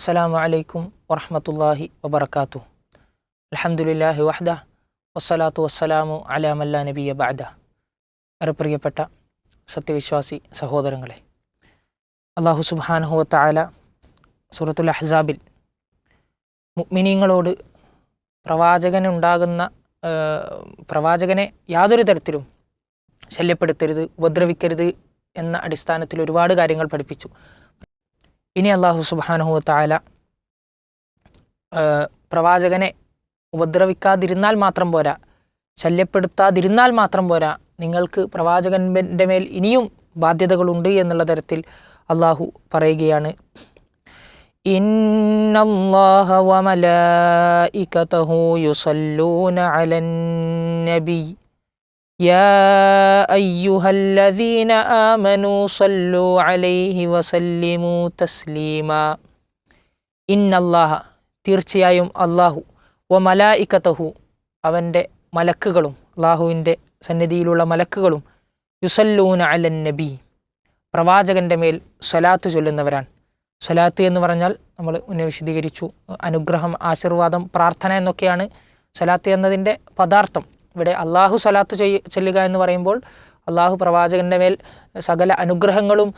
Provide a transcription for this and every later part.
അസ്സലാമു അലൈക്കും വറഹ്മത്തുള്ളാഹി വബറകാതുഹു. അൽഹംദുലില്ലാഹി വഹ്ദ വസ്സലാത്തു വസ്സലാമു അലാ മല്ലാ നബിയ ബഅദ. ഏറെ പ്രിയപ്പെട്ട സത്യവിശ്വാസി സഹോദരങ്ങളെ, അല്ലാഹു സുബ്ഹാനഹു വ തആല സൂറത്തുൽ അഹ്സാബിൽ മുഅ്മിനീങ്ങളോട് പ്രവാചകനെ യാതൊരു തരത്തിലും ശല്യപ്പെടുത്തരുത്, ഉപദ്രവിക്കരുത് എന്ന അടിസ്ഥാനത്തിൽ ഒരുപാട് കാര്യങ്ങൾ പഠിപ്പിച്ചു. ഇനി അല്ലാഹു സുബ്ഹാനഹു വ തആല പ്രവാചകനെ ഉപദ്രവിക്കാതിരുന്നാൽ മാത്രം പോരാ, ശല്യപ്പെടുത്താതിരുന്നാൽ മാത്രം പോരാ, നിങ്ങൾക്ക് പ്രവാചകൻ്റെ മേൽ ഇനിയും ബാധ്യതകളുണ്ട് എന്നുള്ള തരത്തിൽ അല്ലാഹു പറയുകയാണ്. ഇന്നല്ലാഹ വ മലായികതഹു യുസല്ലൂന അലൻ നബി യാ അയ്യുഹല്ലദീന ആമനൂ സല്ലൂ അലൈഹി വസല്ലിമൂ തസ്ലീമാ. ഇന്നല്ലാഹ തീർച്ചയായും അല്ലാഹു, വ മലായികതഹു അവൻ്റെ മലക്കുകളും, അല്ലാഹുവിൻ്റെ സന്നിധിയിലുള്ള മലക്കുകളും, യുസല്ലൂന അലൻ നബി പ്രവാചകൻ്റെ മേൽ സ്വലാത്ത് ചൊല്ലുന്നവരാണ്. സ്വലാത്ത് എന്ന് പറഞ്ഞാൽ നമ്മൾ മുന്നേ വിശദീകരിച്ചു, അനുഗ്രഹം, ആശീർവാദം, പ്രാർത്ഥന എന്നൊക്കെയാണ് സ്വലാത്ത് എന്നതിൻ്റെ പദാർത്ഥം. ഇവിടെ അള്ളാഹു സ്വലാത്ത് ചൊല്ലുക എന്ന് പറയുമ്പോൾ അള്ളാഹു പ്രവാചകൻ്റെ മേൽ സകല അനുഗ്രഹങ്ങളും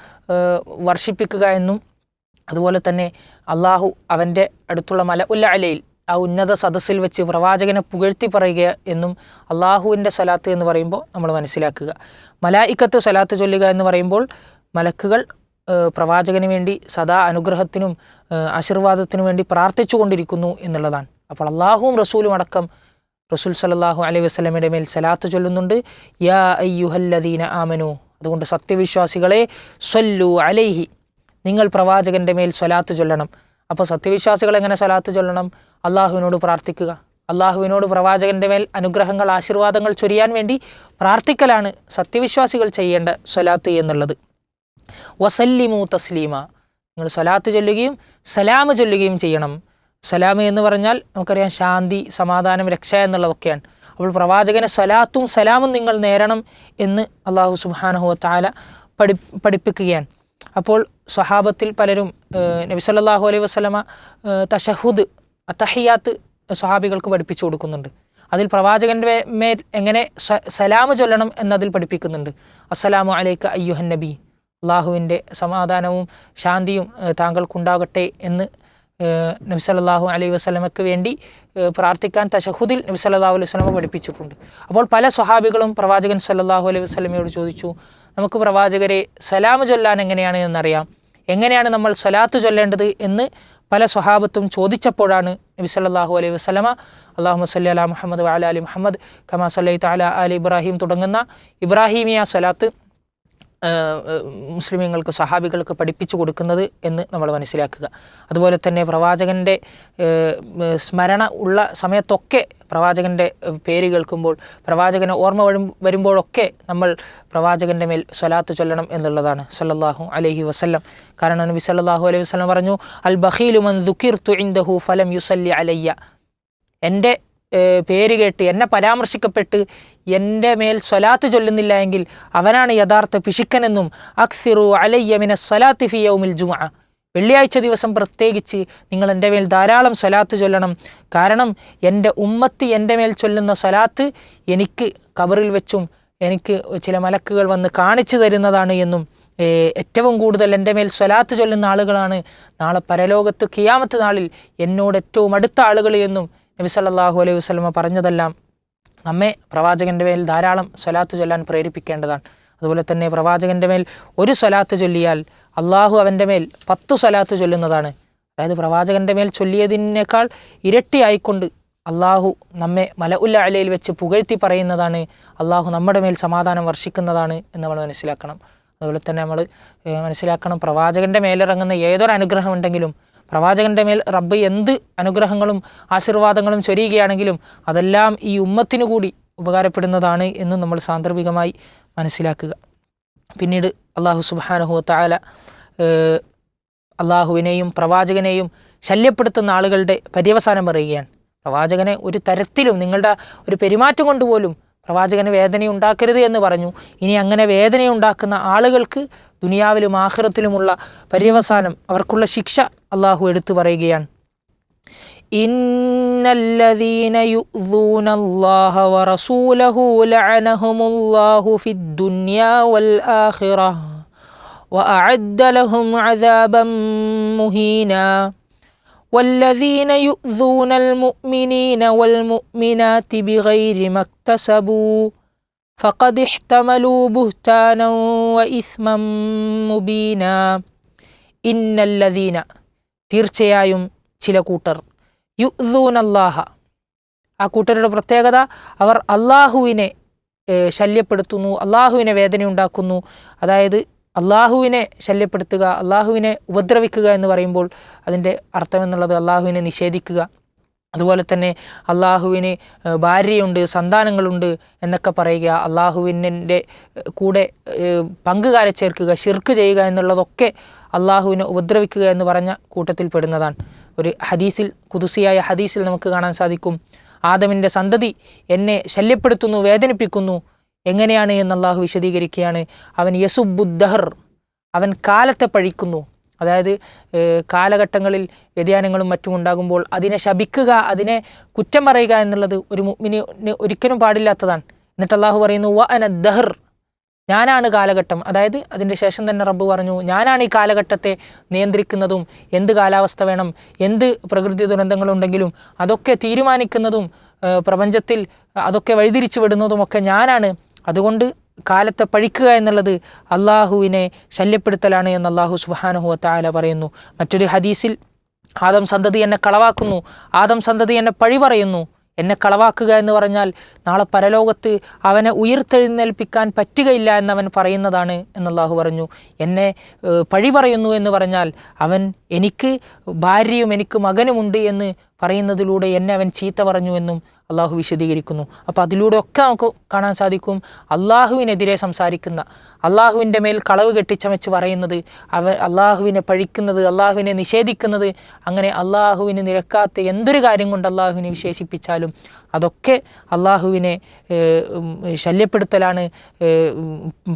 വർഷിപ്പിക്കുക എന്നും, അതുപോലെ തന്നെ അള്ളാഹു അവൻ്റെ അടുത്തുള്ള മലഉൽ അലയിൽ, ആ ഉന്നത സദസ്സിൽ വെച്ച് പ്രവാചകനെ പുകഴ്ത്തി പറയുക എന്നും അള്ളാഹുവിൻ്റെ സ്വലാത്ത് എന്ന് പറയുമ്പോൾ നമ്മൾ മനസ്സിലാക്കുക. മലായിക്കത്ത് സ്വലാത്ത് ചൊല്ലുക എന്ന് പറയുമ്പോൾ മലക്കുകൾ പ്രവാചകന് വേണ്ടി സദാ അനുഗ്രഹത്തിനും ആശീർവാദത്തിനു വേണ്ടി പ്രാർത്ഥിച്ചു കൊണ്ടിരിക്കുന്നു എന്നുള്ളതാണ്. അപ്പോൾ അള്ളാഹുവും റസൂലും അടക്കം റസൂൽ സല്ലല്ലാഹു അലൈഹി വസല്ലമയുടെ മേൽ സലാത്ത് ചൊല്ലുന്നുണ്ട്. യാ അയ്യുഹല്ലദീന ആമനു, അതുകൊണ്ട് സത്യവിശ്വാസികളെ, സ്വല്ലു അലൈഹി, നിങ്ങൾ പ്രവാചകൻ്റെ മേൽ സ്വലാത്ത് ചൊല്ലണം. അപ്പോൾ സത്യവിശ്വാസികൾ എങ്ങനെ സ്വലാത്ത് ചൊല്ലണം? അള്ളാഹുവിനോട് പ്രാർത്ഥിക്കുക, അള്ളാഹുവിനോട് പ്രവാചകൻ്റെ മേൽ അനുഗ്രഹങ്ങൾ, ആശീർവാദങ്ങൾ ചൊരിയാൻ വേണ്ടി പ്രാർത്ഥിക്കലാണ് സത്യവിശ്വാസികൾ ചെയ്യേണ്ട സ്വലാത്ത് എന്നുള്ളത്. വസല്ലിമു തസ്ലീമ, നിങ്ങൾ സ്വലാത്ത് ചൊല്ലുകയും സലാമ് ചൊല്ലുകയും ചെയ്യണം. സലാമ് എന്ന് പറഞ്ഞാൽ നമുക്കറിയാം ശാന്തി, സമാധാനം, രക്ഷ എന്നുള്ളതൊക്കെയാണ്. അപ്പോൾ പ്രവാചകനെ സ്വലാത്തും സലാമും നിങ്ങൾ നേരണം എന്ന് അല്ലാഹു സുബ്ഹാനഹു വ തആല പഠിപ്പിക്കുകയാണ്. അപ്പോൾ സ്വഹാബത്തിൽ പലരും നബി സല്ലല്ലാഹു അലൈഹി വസല്ലമ തശഹുദ്, അത്തഹിയാത്ത് സ്വഹാബികൾക്ക് പഠിപ്പിച്ചു കൊടുക്കുന്നുണ്ട്. അതിൽ പ്രവാചകൻ്റെ മേൽ എങ്ങനെ സലാമ് ചൊല്ലണം എന്നതിൽ പഠിപ്പിക്കുന്നുണ്ട്. അസ്സലാമു അലൈക അയ്യുഹൻ നബി, അള്ളാഹുവിൻ്റെ സമാധാനവും ശാന്തിയും താങ്കൾക്കുണ്ടാകട്ടെ എന്ന് നബി സല്ലല്ലാഹു അലൈഹി വസല്ലമയ്ക്ക് വേണ്ടി പ്രാർത്ഥിക്കാൻ തശഹുദിൽ നബി സല്ലല്ലാഹു അലൈഹി വസല്ലമ പഠിപ്പിച്ചിട്ടുണ്ട്. അപ്പോൾ പല സ്വഹാബികളും പ്രവാചകൻ സല്ലല്ലാഹു അലൈഹി വസല്ലമയോട് ചോദിച്ചു, നമുക്ക് പ്രവാചകരെ സലാം ചൊല്ലാൻ എങ്ങനെയാണ് എന്നറിയാം, എങ്ങനെയാണ് നമ്മൾ സ്വലാത്ത് ചൊല്ലേണ്ടത് എന്ന് പല സ്വഹാബത്തും ചോദിച്ചപ്പോഴാണ് നബി സല്ലല്ലാഹു അലൈഹി വസല്ലമ അല്ലാഹുമ്മ സ്വല്ലി അലാ മുഹമ്മദ് വഅലാ ആലി മുഹമ്മദ് കമാ സ്വല്ലൈത അലാ ആലി ഇബ്രാഹിം തുടങ്ങുന്ന ഇബ്രാഹിമിയ സ്വലാത്ത് മുസ്ലിമീങ്ങൾക്ക്, സഹാബികൾക്ക് പഠിപ്പിച്ചു കൊടുക്കുന്നത് എന്ന് നമ്മൾ മനസ്സിലാക്കുക. അതുപോലെ തന്നെ പ്രവാചകൻ്റെ സ്മരണ ഉള്ള സമയത്തൊക്കെ, പ്രവാചകൻ്റെ പേര് കേൾക്കുമ്പോൾ, പ്രവാചകനെ ഓർമ്മ വരുമ്പോഴൊക്കെ നമ്മൾ പ്രവാചകൻ്റെ മേൽ സ്വലാത്ത് ചൊല്ലണം എന്നുള്ളതാണ് സല്ലല്ലാഹു അലൈഹി വസല്ലം. കാരണം നബി സല്ലല്ലാഹു അലൈഹി വസല്ലം പറഞ്ഞു, അൽ ബഖീലു മൻ ദുകിർതു ഇൻദഹു ഫലം യുസല്ലി അലയ്യ, എൻ്റെ പേര് കേട്ട്, എന്നെ പരാമർശിക്കപ്പെട്ട് എൻ്റെ മേൽ സ്വലാത്ത് ചൊല്ലുന്നില്ല എങ്കിൽ അവനാണ് യഥാർത്ഥ പിശുക്കനെന്നും, അക്സിറു അലയ്യ മിനസ് സ്വലാത്തി ഫി യൗമിൽ ജുമുഅ, വെള്ളിയാഴ്ച ദിവസം പ്രത്യേകിച്ച് നിങ്ങൾ എൻ്റെ മേൽ ധാരാളം സ്വലാത്ത് ചൊല്ലണം. കാരണം എൻ്റെ ഉമ്മത്തി എൻ്റെ മേൽ ചൊല്ലുന്ന സ്വലാത്ത് എനിക്ക് ഖബറിൽ വെച്ചും എനിക്ക് ചില മലക്കുകൾ വന്ന് കാണിച്ചു തരുന്നതാണ് എന്നും, ഏറ്റവും കൂടുതൽ എൻ്റെ മേൽ സ്വലാത്ത് ചൊല്ലുന്ന ആളുകളാണ് നാളെ പരലോകത്ത് ഖിയാമത്ത് നാളിൽ എന്നോട് ഏറ്റവും അടുത്ത ആളുകൾ എന്നും നബി സല്ലല്ലാഹു അലൈഹി വസല്ലമ പറഞ്ഞതെല്ലാം നമ്മെ പ്രവാചകൻ്റെ മേൽ ധാരാളം സ്വലാത്ത് ചൊല്ലാൻ പ്രേരിപ്പിക്കേണ്ടതാണ്. അതുപോലെ തന്നെ പ്രവാചകൻ്റെ മേൽ ഒരു സ്വലാത്ത് ചൊല്ലിയാൽ അള്ളാഹു അവൻ്റെ മേൽ 10 സ്വലാത്ത് ചൊല്ലുന്നതാണ്. അതായത് പ്രവാചകൻ്റെ മേൽ ചൊല്ലിയതിനേക്കാൾ ഇരട്ടിയായിക്കൊണ്ട് അള്ളാഹു നമ്മെ മലഉൽ അലയിൽ വെച്ച് പുകഴ്ത്തി പറയുന്നതാണ്, അള്ളാഹു നമ്മുടെ മേൽ സമാധാനം വർഷിക്കുന്നതാണ് എന്ന് നമ്മൾ മനസ്സിലാക്കണം. അതുപോലെ തന്നെ നമ്മൾ മനസ്സിലാക്കണം, പ്രവാചകൻ്റെ മേലിറങ്ങുന്ന ഏതൊരു അനുഗ്രഹം ഉണ്ടെങ്കിലും, പ്രവാചകൻ്റെ മേൽ റബ്ബ് എന്ത് അനുഗ്രഹങ്ങളും ആശീർവാദങ്ങളും ചൊരിയുകയാണെങ്കിലും അതെല്ലാം ഈ ഉമ്മത്തിനു കൂടി ഉപകാരപ്പെടുന്നതാണ് എന്നും നമ്മൾ സാന്ദർഭികമായി മനസ്സിലാക്കുക. പിന്നീട് അല്ലാഹു സുബ്ഹാനഹു വ തആല അള്ളാഹുവിനെയും പ്രവാചകനെയും ശല്യപ്പെടുത്തുന്ന ആളുകളുടെ പര്യവസാനം പറയുകയാണ്. പ്രവാചകനെ ഒരു തരത്തിലും, നിങ്ങളുടെ ഒരു പെരുമാറ്റം കൊണ്ടുപോലും പ്രവാചകന് വേദനയുണ്ടാക്കരുത് എന്ന് പറഞ്ഞു. ഇനി അങ്ങനെ വേദനയുണ്ടാക്കുന്ന ആളുകൾക്ക് ദുനിയാവിലും ആഖിറത്തിലുമുള്ള പര്യവസാനം, അവർക്കുള്ള ശിക്ഷ അള്ളാഹു എടുത്തു പറയുകയാണ്, ഇന്നല്ലദീന യുഅ്ദൂനല്ലാഹ വറസൂലഹു ലഅനഹുമുല്ലാഹു ഫിദ്ദുനിയാ വൽ ആഖിറഹ വഅഅദ്ദ ലഹും അദാബൻ മുഹീനാ വല്ലദീന യുഅ്ദൂനൽ മുഅ്മിനീന വൽ മുഅ്മിനാതി ബിഗൈരി മക്തസബൂ ഫഖദ് ഇഹ്തമലൂ ബുഹ്താനൻ വഇസ്മൻ മുബീനാ. ഇന്നല്ലദീന തീർച്ചയായും ചില കൂട്ടർ, യുഅ്ദൂനല്ലാഹ ആ കൂട്ടരുടെ പ്രത്യേകത അവർ അള്ളാഹുവിനെ ശല്യപ്പെടുത്തുന്നു, അള്ളാഹുവിനെ വേദനയുണ്ടാക്കുന്നു. അതായത് അള്ളാഹുവിനെ ശല്യപ്പെടുത്തുക, അള്ളാഹുവിനെ ഉപദ്രവിക്കുക എന്ന് പറയുമ്പോൾ അതിൻ്റെ അർത്ഥമെന്നുള്ളത് അള്ളാഹുവിനെ നിഷേധിക്കുക. അതുപോലെ തന്നെ അള്ളാഹുവിന് ഭാര്യയുണ്ട്, സന്താനങ്ങളുണ്ട് എന്നൊക്കെ പറയുക, അള്ളാഹുവിൻ്റെ കൂടെ പങ്കുകാരെ ചേർക്കുക, ശിർക്ക് ചെയ്യുക എന്നുള്ളതൊക്കെ അള്ളാഹുവിനെ ഉപദ്രവിക്കുക എന്ന് പറഞ്ഞ കൂട്ടത്തിൽ പെടുന്നതാണ്. ഒരു ഹദീസിൽ, ഖുദ്സിയായ ഹദീസിൽ നമുക്ക് കാണാൻ സാധിക്കും, ആദമിൻ്റെ സന്തതി എന്നെ ശല്യപ്പെടുത്തുന്നു, വേദനിപ്പിക്കുന്നു. എങ്ങനെയാണ് എന്ന് അള്ളാഹു വിശദീകരിക്കുകയാണ്. അവൻ യസുബുദ്ദഹർ, അവൻ കാലത്തെ പഴിക്കുന്നു. അതായത് കാലഘട്ടങ്ങളിൽ വ്യതിയാനങ്ങളും മറ്റും ഉണ്ടാകുമ്പോൾ അതിനെ ശപിക്കുക, അതിനെ കുറ്റം പറയുക എന്നുള്ളത് ഒരു മുഅ്മിന് ഒരിക്കലും പാടില്ലാത്തതാണ്. എന്നിട്ട് അള്ളാഹു പറയുന്നു, വ അന ദഹർ, ഞാനാണ് കാലഘട്ടം. അതായത് അതിൻ്റെ ശേഷം തന്നെ റബ്ബ് പറഞ്ഞു, ഞാനാണ് ഈ കാലഘട്ടത്തെ നിയന്ത്രിക്കുന്നതും, എന്ത് കാലാവസ്ഥ വേണം, എന്ത് പ്രകൃതി ദുരന്തങ്ങളുണ്ടെങ്കിലും അതൊക്കെ തീരുമാനിക്കുന്നതും പ്രപഞ്ചത്തിൽ അതൊക്കെ വഴിതിരിച്ചു വിടുന്നതുമൊക്കെ ഞാനാണ്. അതുകൊണ്ട് കാലത്തെ പഴിക്കുക എന്നുള്ളത് അള്ളാഹുവിനെ ശല്യപ്പെടുത്തലാണ് എന്ന് അള്ളാഹു സുബ്ഹാനഹു വ തആല പറയുന്നു. മറ്റൊരു ഹദീസിൽ, ആദം സന്തതി എന്നെ കളവാക്കുന്നു, ആദം സന്തതി എന്നെ പഴി പറയുന്നു. എന്നെ കളവാക്കുക എന്ന് പറഞ്ഞാൽ നാളെ പരലോകത്ത് അവനെ ഉയർത്തെഴുന്നേൽപ്പിക്കാൻ പറ്റുകയില്ല എന്നവൻ പറയുന്നതാണ് എന്നല്ലാഹു പറഞ്ഞു. എന്നെ പഴി പറയുന്നു എന്ന് പറഞ്ഞാൽ അവൻ എനിക്ക് ഭാര്യയും എനിക്ക് മകനുമുണ്ട് എന്ന് പറയുന്നതിലൂടെ എന്നെ അവൻ ചീത്ത പറഞ്ഞു എന്നും അള്ളാഹു വിശദീകരിക്കുന്നു. അപ്പോൾ അതിലൂടെ ഒക്കെ നമുക്ക് കാണാൻ സാധിക്കും, അള്ളാഹുവിനെതിരെ സംസാരിക്കുന്ന, അള്ളാഹുവിൻ്റെ മേൽ കളവ് കെട്ടിച്ചമച്ച് പറയുന്നത്, അള്ളാഹുവിനെ പഴിക്കുന്നത്, അള്ളാഹുവിനെ നിഷേധിക്കുന്നത്, അങ്ങനെ അള്ളാഹുവിന് നിരക്കാത്ത എന്തൊരു കാര്യം കൊണ്ട് അള്ളാഹുവിനെ വിശേഷിപ്പിച്ചാലും അതൊക്കെ അള്ളാഹുവിനെ ശല്യപ്പെടുത്തലാണ്,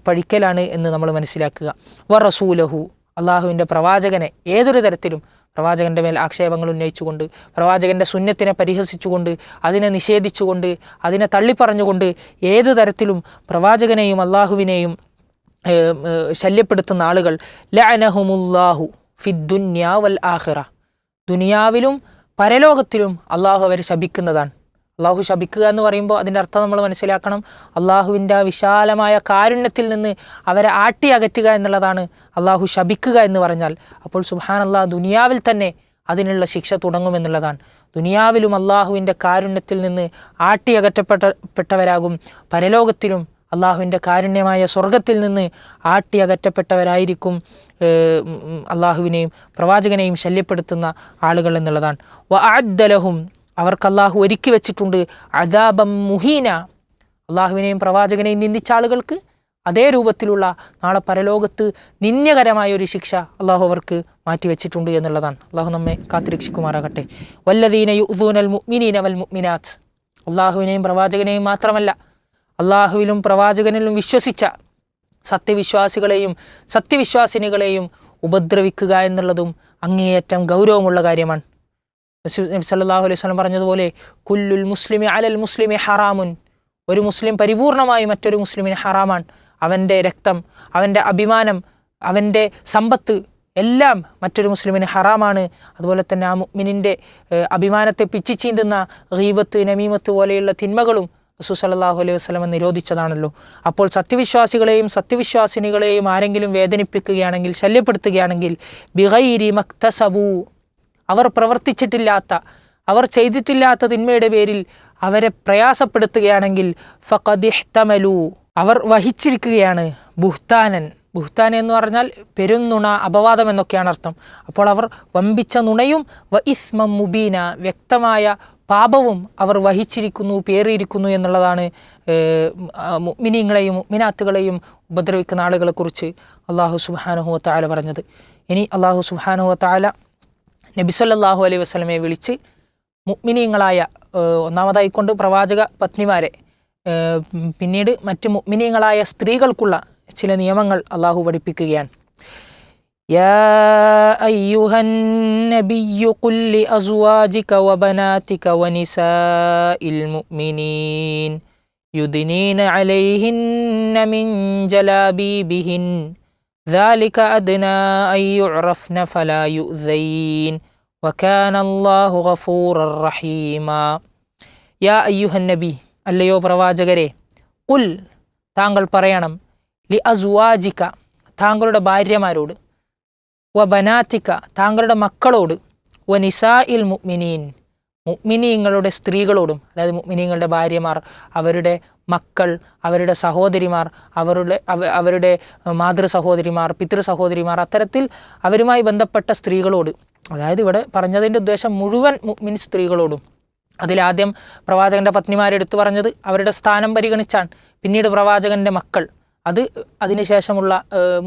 പഴിക്കലാണ് എന്ന് നമ്മൾ മനസ്സിലാക്കുക. വ റസൂലഹു, അള്ളാഹുവിൻ്റെ പ്രവാചകനെ ഏതൊരു തരത്തിലും പ്രവാചകൻ്റെ മേൽ ആക്ഷേപങ്ങൾ ഉന്നയിച്ചുകൊണ്ട്, പ്രവാചകൻ്റെ സുന്നത്തിനെ പരിഹസിച്ചുകൊണ്ട്, അതിനെ നിഷേധിച്ചുകൊണ്ട്, അതിനെ തള്ളിപ്പറഞ്ഞുകൊണ്ട് ഏത് തരത്തിലും പ്രവാചകനെയും അള്ളാഹുവിനെയും ശല്യപ്പെടുത്തുന്ന ആളുകൾ ലഅനഹുമുല്ലാഹു ഫിദ്ദുനിയാ വൽ ആഖിറ, ദുനിയാവിലും പരലോകത്തിലും അള്ളാഹു അവരെ ശപിക്കുന്നതാണ്. അള്ളാഹു ശപിക്കുക എന്ന് പറയുമ്പോൾ അതിൻ്റെ അർത്ഥം നമ്മൾ മനസ്സിലാക്കണം, അള്ളാഹുവിൻ്റെ വിശാലമായ കാരുണ്യത്തിൽ നിന്ന് അവരെ ആട്ടി അകറ്റുക എന്നുള്ളതാണ് അള്ളാഹു ശപിക്കുക എന്ന് പറഞ്ഞാൽ. അപ്പോൾ സുബ്ഹാനല്ലാഹ്, ദുനിയാവിൽ തന്നെ അതിനുള്ള ശിക്ഷ തുടങ്ങുമെന്നുള്ളതാണ്. ദുനിയാവിലും അള്ളാഹുവിൻ്റെ കാരുണ്യത്തിൽ നിന്ന് ആട്ടി അകറ്റപ്പെട്ടവരാകും, പരലോകത്തിലും അള്ളാഹുവിൻ്റെ കാരുണ്യമായ സ്വർഗത്തിൽ നിന്ന് ആട്ടി അകറ്റപ്പെട്ടവരായിരിക്കും അള്ളാഹുവിനെയും പ്രവാചകനെയും ശല്യപ്പെടുത്തുന്ന ആളുകൾ എന്നുള്ളതാണ്. വഅഅദ്ദ ലഹും, അവർക്ക് അള്ളാഹു ഒരുക്കി വെച്ചിട്ടുണ്ട് അദാബം മുഹീന, അള്ളാഹുവിനെയും പ്രവാചകനെയും നിന്ദിച്ച ആളുകൾക്ക് അതേ രൂപത്തിലുള്ള നാളെ പരലോകത്ത് നിന്ദ്യകരമായ ഒരു ശിക്ഷ അള്ളാഹു അവർക്ക് മാറ്റിവെച്ചിട്ടുണ്ട് എന്നുള്ളതാണ്. അള്ളാഹു നമ്മെ കാത്തുരക്ഷിക്കുമാറാകട്ടെ. വല്ലദീന യുഅ്ദൂനൽ മുഅ്മിനീന വൽ മുഅ്മിനാത്ത്, അള്ളാഹുവിനെയും പ്രവാചകനെയും മാത്രമല്ല, അള്ളാഹുവിലും പ്രവാചകനിലും വിശ്വസിച്ച സത്യവിശ്വാസികളെയും സത്യവിശ്വാസിനികളെയും ഉപദ്രവിക്കുക എന്നുള്ളതും അങ്ങേയറ്റം ഗൗരവമുള്ള കാര്യമാണ്. നബി സല്ലല്ലാഹു അലൈഹി വസല്ലം പറഞ്ഞതുപോലെ, കുല്ലുൽ മുസ്ലിമി അലൽ മുസ്ലിമി ഹറാമുൻ, ഒരു മുസ്ലിം പരിപൂർണമായി മറ്റൊരു മുസ്ലിമിന് ഹറാമാണ്. അവൻ്റെ രക്തം, അവൻ്റെ അഭിമാനം, അവൻ്റെ സമ്പത്ത് എല്ലാം മറ്റൊരു മുസ്ലിമിന് ഹറാമാണ്. അതുപോലെ തന്നെ ആ മുഅ്മിനിൻ്റെ അഭിമാനത്തെ പിച്ചിച്ചീന്തുന്ന ഗീബത്ത്, നമീമത്ത് പോലെയുള്ള തിന്മകളും റസൂൽ സല്ലല്ലാഹു അലൈഹി വസല്ലം നിരോധിച്ചതാണല്ലോ. അപ്പോൾ സത്യവിശ്വാസികളെയും സത്യവിശ്വാസിനികളെയും ആരെങ്കിലും വേദനിപ്പിക്കുകയാണെങ്കിൽ, ശല്യപ്പെടുത്തുകയാണെങ്കിൽ, ബിഗൈരി മക്തസബു, അവർ പ്രവർത്തിച്ചിട്ടില്ലാത്ത, അവർ ചെയ്തിട്ടില്ലാത്ത തിന്മയുടെ പേരിൽ അവരെ പ്രയാസപ്പെടുത്തുകയാണെങ്കിൽ, ഫഖദ് ഇഹ്തമലു, അവർ വഹിച്ചിരിക്കുകയാണ് ബുഹ്താനൻ. ബുഹ്താൻ എന്ന് പറഞ്ഞാൽ പെരുന്നുണ, അപവാദം എന്നൊക്കെയാണ് അർത്ഥം. അപ്പോൾ അവർ വമ്പിച്ച നുണയും വ ഇസ്മം മുബീന, വ്യക്തമായ പാപവും അവർ വഹിച്ചിരിക്കുന്നു, പേറിയിരിക്കുന്നു എന്നുള്ളതാണ് മുഅ്മിനീങ്ങളെയും മുഅ്മിനാത്തുകളെയും ഉപദ്രവിക്കുന്ന ആളുകളെക്കുറിച്ച് അല്ലാഹു സുബ്ഹാനഹു വ തആല പറഞ്ഞത്. ഇനി അല്ലാഹു സുബ്ഹാനഹു വ തആല നബി സല്ലല്ലാഹു അലൈഹി വസല്ലമയെ വിളിച്ച് മുഅ്മിനീങ്ങളായ, ഒന്നാമതായിക്കൊണ്ട് പ്രവാചക പത്നിമാരെ, പിന്നീട് മറ്റ് മുഅ്മിനീങ്ങളായ സ്ത്രീകൾക്കുള്ള ചില നിയമങ്ങൾ അള്ളാഹു പഠിപ്പിക്കുകയാണ്. യാ അയ്യുഹൻ നബിയ്യു ഖുൽ ലിഅസ്വാജിക വബനാതിക വനിസാഇൽ മുഅ്മിനീൻ യുദ്നീന അലൈഹിന്ന മിൻ ജലാബീബിഹിൻ ذلك أدنى أن يعرفن فلا يؤذين وكان الله غفورا رحيما യാ അയ്യുഹൻ നബി, അല്ലയോ പ്രവാചകരെ, ഖുൽ താങ്കൾ പറയണം, ലി അസ്വാജിക താങ്കളുടെ ഭാര്യമാരോട്, വ ബനാതിക താങ്കളുടെ മക്കളോട്, വ നിസാഇൽ മുഅ്മിനീൻ മുഅ്മിനീങ്ങളുടെ സ്ത്രീകളോടും, അതായത് മുഅ്മിനീങ്ങളുടെ ഭാര്യമാർ, അവരുടെ മക്കൾ, അവരുടെ സഹോദരിമാർ, അവരുടെ മാതൃ സഹോദരിമാർ, പിതൃ സഹോദരിമാർ, അത്തരത്തിൽ അവരുമായി ബന്ധപ്പെട്ട സ്ത്രീകളോട്, അതായത് ഇവിടെ പറഞ്ഞതിൻ്റെ ഉദ്ദേശം മുഴുവൻ മുഅ്മിൻ സ്ത്രീകളോടും. അതിലാദ്യം പ്രവാചകൻ്റെ പത്നിമാരെ എടുത്തു പറഞ്ഞത് അവരുടെ സ്ഥാനം പരിഗണിച്ചാണ്. പിന്നീട് പ്രവാചകൻ്റെ മക്കൾ, അത് അതിനുശേഷമുള്ള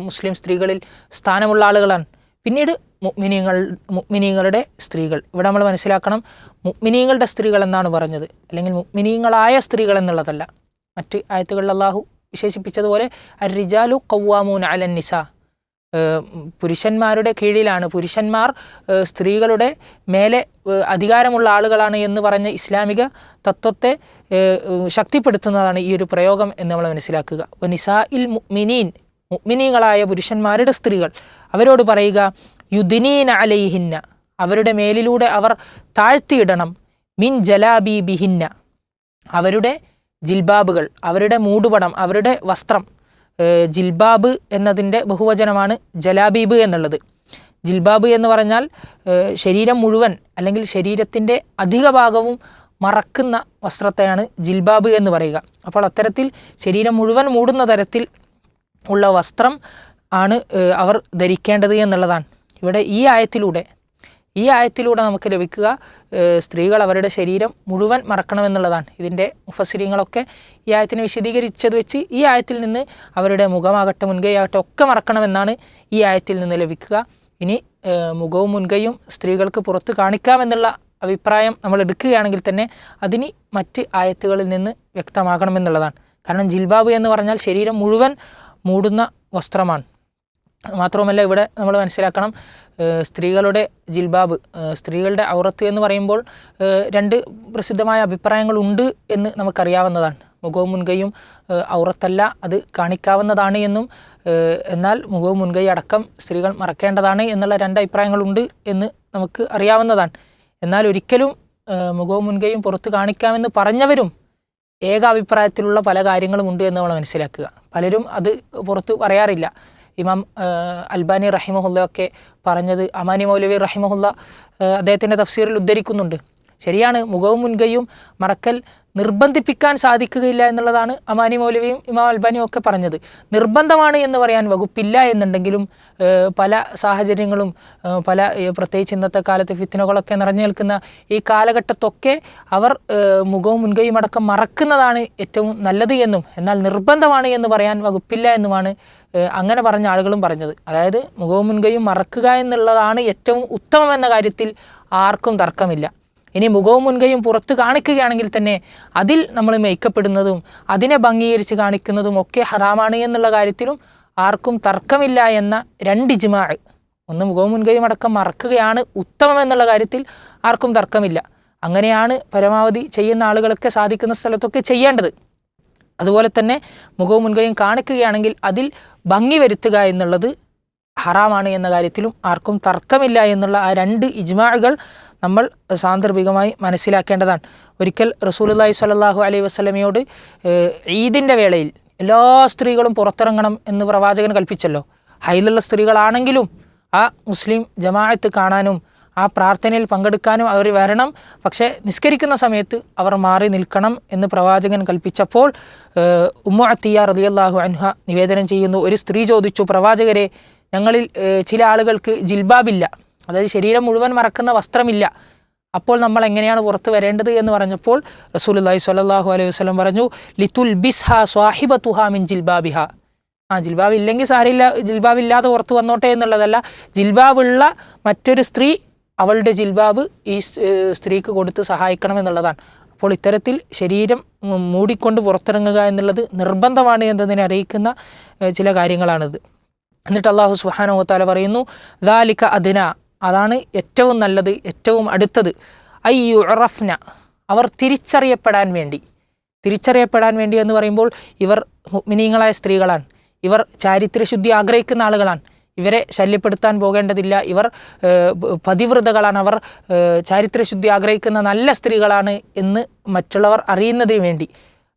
മുസ്ലിം സ്ത്രീകളിൽ സ്ഥാനമുള്ള ആളുകളാണ്. പിന്നീട് മുഅ്മിനീങ്ങളുടെ സ്ത്രീകൾ. ഇവിടെ നമ്മൾ മനസ്സിലാക്കണം, മുഅ്മിനീങ്ങളുടെ സ്ത്രീകൾ എന്നാണ് പറഞ്ഞത്, അല്ലെങ്കിൽ മുഅ്മിനീങ്ങളായ സ്ത്രീകൾ എന്നുള്ളതല്ല. മറ്റ് ആയത്തുകളിൽ അല്ലാഹു വിശേഷിപ്പിച്ചതുപോലെ അർരിജാലു ഖവ്വാമൂന അലൻ നിസാ, പുരുഷന്മാരുടെ കീഴിലാണ്, പുരുഷന്മാർ സ്ത്രീകളുടെ മേലെ അധികാരമുള്ള ആളുകളാണ് എന്ന് പറഞ്ഞ ഇസ്ലാമിക തത്വത്തെ ശക്തിപ്പെടുത്തുന്നതാണ് ഈ ഒരു പ്രയോഗം എന്ന് നമ്മൾ മനസ്സിലാക്കുക. വനിസാഇൽ മുഅ്മിനീൻ മുഅ്മിനീങ്ങളായ പുരുഷന്മാരുടെ സ്ത്രീകൾ, അവരോട് പറയുക, യുദ്നീന അലൈഹിന്ന അവരുടെ മേലിലൂടെ അവർ താഴ്ത്തിയിടണം, മിൻ ജലാബീബിഹിന്ന അവരുടെ ജിൽബാബുകൾ, അവരുടെ മൂടുപടം, അവരുടെ വസ്ത്രം. ജിൽബാബ് എന്നതിൻ്റെ ബഹുവചനമാണ് ജലാബീബ് എന്നുള്ളത്. ജിൽബാബ് എന്ന് പറഞ്ഞാൽ ശരീരം മുഴുവൻ അല്ലെങ്കിൽ ശരീരത്തിൻ്റെ അധിക ഭാഗവും മറക്കുന്ന വസ്ത്രത്തെയാണ് ജിൽബാബ് എന്ന് പറയുക. അപ്പോൾ അത്തരത്തിൽ ശരീരം മുഴുവൻ മൂടുന്ന തരത്തിൽ ഉള്ള വസ്ത്രം ആണ് അവർ ധരിക്കേണ്ടത് എന്നുള്ളതാണ്. ഇവിടെ ഈ ആയത്തിലൂടെ നമുക്ക് ലഭിക്കുക സ്ത്രീകൾ അവരുടെ ശരീരം മുഴുവൻ മറക്കണമെന്നുള്ളതാണ്. ഇതിൻ്റെ മുഫസ്സിരീങ്ങളൊക്കെ ഈ ആയത്തിനെ വിശദീകരിച്ചത് വെച്ച് ഈ ആയത്തിൽ നിന്ന് അവരുടെ മുഖമാകട്ടെ മുൻകൈയാകട്ടെ ഒക്കെ മറക്കണമെന്നാണ് ഈ ആയത്തിൽ നിന്ന് ലഭിക്കുക. ഇനി മുഖവും മുൻകൈയും സ്ത്രീകൾക്ക് പുറത്ത് കാണിക്കാമെന്നുള്ള അഭിപ്രായം നമ്മൾ എടുക്കുകയാണെങ്കിൽ തന്നെ അതിന് മറ്റ് ആയത്തുകളിൽ നിന്ന് വ്യക്തമാകണമെന്നുള്ളതാണ്. കാരണം ജിൽബാബ് എന്ന് പറഞ്ഞാൽ ശരീരം മുഴുവൻ മൂടുന്ന വസ്ത്രമാണ്. മാത്രവുമല്ല ഇവിടെ നമ്മൾ മനസ്സിലാക്കണം, സ്ത്രീകളുടെ ജിൽബാബ്, സ്ത്രീകളുടെ ഔറത്ത് എന്ന് പറയുമ്പോൾ രണ്ട് പ്രസിദ്ധമായ അഭിപ്രായങ്ങളുണ്ട് എന്ന് നമുക്കറിയാവുന്നതാണ്. മുഖവും മുൻകൈയും ഔറത്തല്ല, അത് കാണിക്കാവുന്നതാണ് എന്നും, എന്നാൽ മുഖവും മുൻകൈ അടക്കം സ്ത്രീകൾ മറക്കേണ്ടതാണ് എന്നുള്ള രണ്ട് അഭിപ്രായങ്ങളുണ്ട് എന്ന് നമുക്ക് അറിയാവുന്നതാണ്. എന്നാൽ ഒരിക്കലും മുഖവും മുൻകൈയും പുറത്ത് കാണിക്കാമെന്ന് പറഞ്ഞവരും ഏകാഭിപ്രായത്തിലുള്ള പല കാര്യങ്ങളും ഉണ്ട് എന്ന് നമ്മൾ മനസ്സിലാക്കുക. പലരും അത് പുറത്ത് പറയാറില്ല. ഇമാം അൽബാനി റഹിമഹുല്ല ഒക്കെ പറഞ്ഞത് അമാനി മൗലവി റഹിമഹുല്ല അദ്ദേഹത്തിൻ്റെ തഫ്സീറിൽ ഉദ്ധരിക്കുന്നുണ്ട്. ശരിയാണ്, മുഖവും മുൻകൈയും മറക്കൽ നിർബന്ധിപ്പിക്കാൻ സാധിക്കുകയില്ല എന്നുള്ളതാണ് അമാനി മൗലവിയും ഇമാം അൽബാനിയും ഒക്കെ പറഞ്ഞത്. നിർബന്ധമാണ് എന്ന് പറയാൻ വകുപ്പില്ല എന്നുണ്ടെങ്കിലും പല സാഹചര്യങ്ങളും പ്രത്യേകിച്ച് ഇന്നത്തെ കാലത്ത് ഫിത്നകളൊക്കെ നിറഞ്ഞു നിൽക്കുന്ന ഈ കാലഘട്ടത്തൊക്കെ അവർ മുഖവും മുൻകൈയും അടക്കം മറക്കുന്നതാണ് ഏറ്റവും നല്ലത് എന്നും, എന്നാൽ നിർബന്ധമാണ് എന്ന് പറയാൻ വകുപ്പില്ല എന്നുമാണ് അങ്ങനെ പറഞ്ഞ ആളുകളും പറഞ്ഞത്. അതായത് മുഖവും മുൻകൈയും മറക്കുക എന്നുള്ളതാണ് ഏറ്റവും ഉത്തമം എന്ന കാര്യത്തിൽ ആർക്കും തർക്കമില്ല. ഇനി മുഖവും മുൻകൈയും പുറത്ത് കാണിക്കുകയാണെങ്കിൽ തന്നെ അതിൽ നമ്മൾ മേക്കപ്പെടുന്നതും അതിനെ ഭംഗീകരിച്ച് കാണിക്കുന്നതും ഒക്കെ ഹറാമാണ് എന്നുള്ള കാര്യത്തിലും ആർക്കും തർക്കമില്ല എന്ന രണ്ട് ഇജ്മാ. ഒന്ന്, മുഖവും മുൻകൈയും അടക്കം മറക്കുകയാണ് ഉത്തമം എന്നുള്ള കാര്യത്തിൽ ആർക്കും തർക്കമില്ല. അങ്ങനെയാണ് പരമാവധി ചെയ്യുന്ന ആളുകളൊക്കെ സാധിക്കുന്ന സ്ഥലത്തൊക്കെ ചെയ്യേണ്ടത്. അതുപോലെ തന്നെ മുഖവും മുൻകൈയും കാണിക്കുകയാണെങ്കിൽ അതിൽ ഭംഗി വരുത്തുക എന്നുള്ളത് ഹറാമാണ് എന്ന കാര്യത്തിലും ആർക്കും തർക്കമില്ല എന്നുള്ള ആ രണ്ട് ഇജ്മാകൾ നമ്മൾ സാന്ദർഭികമായി മനസ്സിലാക്കേണ്ടതാണ്. ഒരിക്കൽ റസൂലുള്ളാഹി സ്വല്ലല്ലാഹു അലൈഹി വസല്ലമയോട് ഈദിൻ്റെ വേളയിൽ എല്ലാ സ്ത്രീകളും പുറത്തിറങ്ങണം എന്ന് പ്രവാചകൻ കൽപ്പിച്ചല്ലോ. ഹൈലുള്ള സ്ത്രീകളാണെങ്കിലും ആ മുസ്ലിം ജമാഅത്ത് കാണാനും ആ പ്രാർത്ഥനയിൽ പങ്കെടുക്കാനും അവർ വരണം, പക്ഷേ നിസ്കരിക്കുന്ന സമയത്ത് അവർ മാറി നിൽക്കണം എന്ന് പ്രവാചകൻ കൽപ്പിച്ചപ്പോൾ ഉമ്മു അത്തിയ റളിയല്ലാഹു അൻഹ നിവേദനം ചെയ്യുന്നു, ഒരു സ്ത്രീ ചോദിച്ചു, പ്രവാചകരെ, ഞങ്ങളിൽ ചില ആളുകൾക്ക് ജിൽബാബില്ല, അതായത് ശരീരം മുഴുവൻ മറക്കുന്ന വസ്ത്രമില്ല, അപ്പോൾ നമ്മൾ എങ്ങനെയാണ് പുറത്ത് വരേണ്ടത് എന്ന് പറഞ്ഞപ്പോൾ റസൂലുള്ളാഹി സ്വല്ലല്ലാഹു അലൈഹി വസല്ലം പറഞ്ഞു, ലിതുൽബിസ്ഹാ സ്വാഹിബതുഹാ മിൻ ജിൽബാബിഹാ. ജിൽബാബ് ഇല്ലെങ്കിൽ സാരില്ല, ജിൽബാബ് ഇല്ലാതെ പുറത്ത് വന്നോട്ടെ എന്നുള്ളതല്ല, ജിൽബാബുള്ള മറ്റൊരു സ്ത്രീ അവളുടെ ജിൽബാബ് ഈ സ്ത്രീക്ക് കൊടുത്ത് സഹായിക്കണം എന്നുള്ളതാണ്. അപ്പോൾ ഇത്തരത്തിൽ ശരീരം മൂടിക്കൊണ്ട് പുറത്തിറങ്ങുക എന്നുള്ളത് നിർബന്ധമാണ് എന്നതിനെ അറിയിക്കുന്ന ചില കാര്യങ്ങളാണിത്. എന്നിട്ട് അള്ളാഹു സുബ്ഹാനഹു വ തആല പറയുന്നു ദാലിക അദ്ന, അതാണ് ഏറ്റവും നല്ലത്, ഏറ്റവും അടുത്തത്, അയ്യുറഫ്ന, അവർ തിരിച്ചറിയപ്പെടാൻ വേണ്ടി. തിരിച്ചറിയപ്പെടാൻ വേണ്ടി എന്ന് പറയുമ്പോൾ ഇവർ മുഅ്മിനീങ്ങളായ സ്ത്രീകളാണ്, ഇവർ ചാരിത്രശുദ്ധി ആഗ്രഹിക്കുന്ന ആളുകളാണ്, ഇവരെ ശല്യപ്പെടുത്താൻ പോകേണ്ടതില്ല, ഇവർ പതിവ്രതകളാണ്, അവർ ചാരിത്രശുദ്ധി ആഗ്രഹിക്കുന്ന നല്ല സ്ത്രീകളാണ് എന്ന് മറ്റുള്ളവർ അറിയുന്നതിന് വേണ്ടി.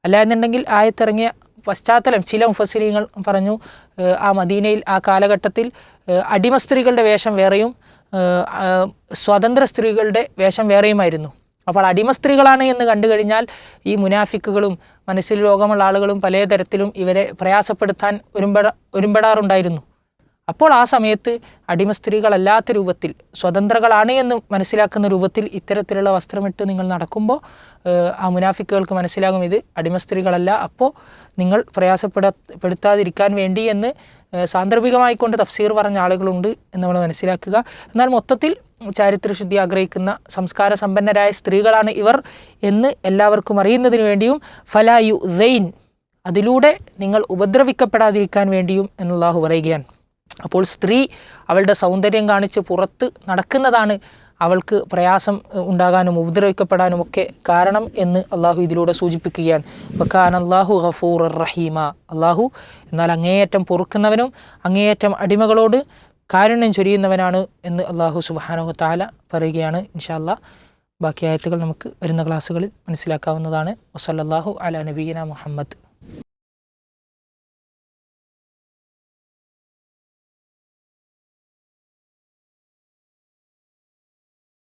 അല്ല എന്നുണ്ടെങ്കിൽ ആയത്തിറങ്ങിയ പശ്ചാത്തലം ചില മുഫസ്സിരീങ്ങൾ പറഞ്ഞു, ആ മദീനയിൽ ആ കാലഘട്ടത്തിൽ അടിമ സ്ത്രീകളുടെ വേഷം വേറെയും സ്വതന്ത്ര സ്ത്രീകളുടെ വേഷം വേറെയുമായിരുന്നു. അപ്പോൾ അടിമ സ്ത്രീകളാണ് എന്ന് കണ്ടു കഴിഞ്ഞാൽ ഈ മുനാഫിക്കുകളും മനസ്സിൽ രോഗമുള്ള ആളുകളും പലതരത്തിലും ഇവരെ പ്രയാസപ്പെടുത്താൻ ഒരുമ്പെടാറുണ്ടായിരുന്നു. അപ്പോൾ ആ സമയത്ത് അടിമ സ്ത്രീകളല്ലാത്ത രൂപത്തിൽ സ്വതന്ത്രകളാണ് എന്ന് മനസ്സിലാക്കുന്ന രൂപത്തിൽ ഇത്തരത്തിലുള്ള വസ്ത്രമിട്ട് നിങ്ങൾ നടക്കുമ്പോൾ ആ മുനാഫിക്കുകൾക്ക് മനസ്സിലാകും ഇത് അടിമ സ്ത്രീകളല്ല, അപ്പോൾ നിങ്ങൾ പ്രയാസപ്പെടുത്താതിരിക്കാൻ വേണ്ടി എന്ന് സാന്ദർഭികമായിക്കൊണ്ട് തഫ്സീർ പറഞ്ഞ ആളുകളുണ്ട് എന്ന് നമ്മൾ മനസ്സിലാക്കുക. എന്നാൽ മൊത്തത്തിൽ ചാരിത്രശുദ്ധി ആഗ്രഹിക്കുന്ന സംസ്കാര സമ്പന്നരായ സ്ത്രീകളാണ് ഇവർ എന്ന് എല്ലാവർക്കും അറിയുന്നതിന് വേണ്ടിയും ഫലാ യുദൈൻ, അതിലൂടെ നിങ്ങൾ ഉപദ്രവിക്കപ്പെടാതിരിക്കാൻ വേണ്ടിയും എന്നല്ലാഹു പറയുകയാണ്. അപ്പോൾ സ്ത്രീ അവളുടെ സൗന്ദര്യം കാണിച്ച് പുറത്ത് നടക്കുന്നതാണ് അവൾക്ക് പ്രയാസം ഉണ്ടാകാനും ഉപദ്രവിക്കപ്പെടാനും ഒക്കെ കാരണം എന്ന് അള്ളാഹു ഇതിലൂടെ സൂചിപ്പിക്കുകയാണ്. വകാന അല്ലാഹു ഗഫൂറർ റഹീമ, അള്ളാഹു എന്നാൽ അങ്ങേയറ്റം പൊറുക്കുന്നവനും അങ്ങേയറ്റം അടിമകളോട് കാരുണ്യം ചൊരിയുന്നവനാണ് എന്ന് അള്ളാഹു സുബ്ഹാനഹു വ തആല പറയുകയാണ്. ഇൻഷാ അല്ലാഹ് ബാക്കി ആയത്തുകൾ നമുക്ക് വരുന്ന ക്ലാസ്സുകളിൽ മനസ്സിലാക്കാവുന്നതാണ്. വസല്ലല്ലാഹു അലാ നബിയിന മുഹമ്മദ്.